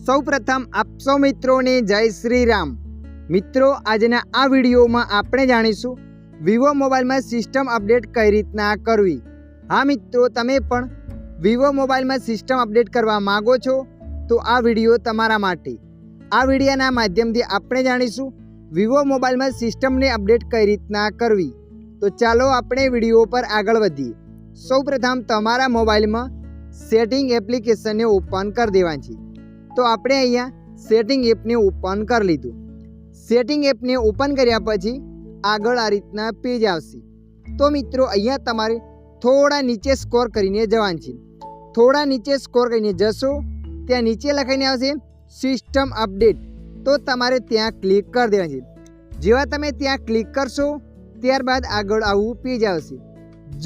સૌપ્રથમ આપ સૌ મિત્રોને જય શ્રી રામ। મિત્રો, આજના આ વિડીયોમાં આપણે જાણીશું વિવો મોબાઈલમાં સિસ્ટમ અપડેટ કઈ રીતના કરવી। હા મિત્રો, તમે પણ વિવો મોબાઈલમાં સિસ્ટમ અપડેટ કરવા માંગો છો તો આ વિડીયો તમારા માટે। આ વિડીયોના માધ્યમથી આપણે જાણીશું વિવો મોબાઈલમાં સિસ્ટમને અપડેટ કઈ રીતના કરવી। તો ચાલો આપણે વિડીયો પર આગળ વધીએ। સૌપ્રથમ તમારા મોબાઈલમાં સેટિંગ એપ્લિકેશનને ઓપન કરી દેવાની છે। તો આપણે અહીંયા સેટિંગ એપને ઓપન કરી લીધું। સેટિંગ એપને ઓપન કર્યા પછી આગળ આ રીતના પેજ આવશે। તો મિત્રો, અહીંયા તમારે થોડા નીચે સ્ક્રોલ કરીને જવાનું છે। થોડા નીચે સ્ક્રોલ કરીને જશો, ત્યાં નીચે લખાઈને આવશે સિસ્ટમ અપડેટ। તો તમારે ત્યાં ક્લિક કરી દેવાનું છે। જેવા તમે ત્યાં ક્લિક કરશો ત્યારબાદ આગળ આવું પેજ આવશે।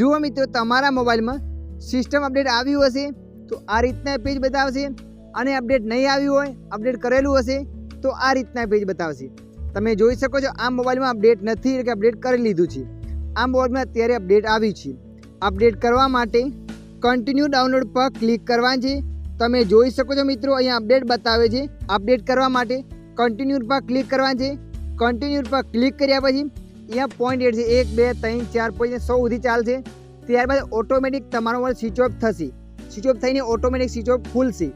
જુઓ મિત્રો, તમારા મોબાઈલમાં સિસ્ટમ અપડેટ આવ્યું હશે તો આ રીતના પેજ બતાવશે, અને અપડેટ નહીં આવ્યું હોય, અપડેટ કરેલું હશે તો આ રીતના પેજ બતાવશે। તમે જોઈ શકો છો આ મોબાઈલમાં અપડેટ નથી, એટલે કે અપડેટ કરી લીધું છે। આ મોબાઈલમાં અત્યારે અપડેટ આવી છે। અપડેટ કરવા માટે કન્ટિન્યુ ડાઉનલોડ પર ક્લિક કરવાનું છે। તમે જોઈ શકો છો મિત્રો, અહીંયા અપડેટ બતાવે છે। અપડેટ કરવા માટે કન્ટિન્યુ પર ક્લિક કરવાનું છે। કન્ટિન્યુ પર ક્લિક કર્યા પછી અહીંયા પોઈન્ટ એડ છે, 1 2 3 4 5 100 સુધી ચાલશે। ત્યારબાદ ઓટોમેટિક તમારો મોબાઈલ સ્વિચ ઓફ થશે। સ્વિચ ઓફ થઈને ઓટોમેટિક સ્વિચ ઓફ ખુલશે।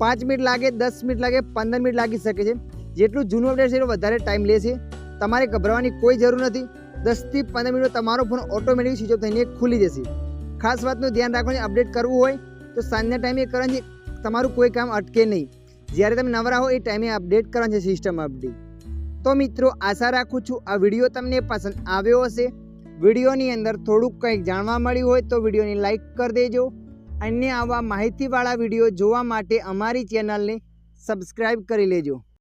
5 મિનિટ લાગે, 10 મિનિટ લાગે, 15 મિનિટ લાગી શકે છે। જેટલું જૂનું અપડેટ છે એટલું વધારે ટાઈમ લેશે। તમારે ગભરાવાની કોઈ જરૂર નથી। 10 થી 15 મિનિટ તમારો ફોન ઓટોમેટિક સ્વિચ ઓફ થઈને ખુલી જશે। ખાસ વાતનું ધ્યાન રાખવાનું, અપડેટ કરવું હોય તો સાંજના ટાઈમે કરવાનું છે, તમારું કોઈ કામ અટકે નહીં। જ્યારે તમે નવરા હો એ ટાઈમે અપડેટ કરવાનું છે સિસ્ટમ અપડેટ। તો મિત્રો, આશા રાખું છું આ વિડીયો તમને પસંદ આવ્યો હશે। વિડીયોની અંદર થોડુંક કંઈક જાણવા મળ્યું હોય તો વિડીયોને લાઈક કરી દેજો। અન્ય આવા માહિતીવાળા વિડીયો જોવા માટે અમારી ચેનલને સબસ્ક્રાઈબ કરી લેજો।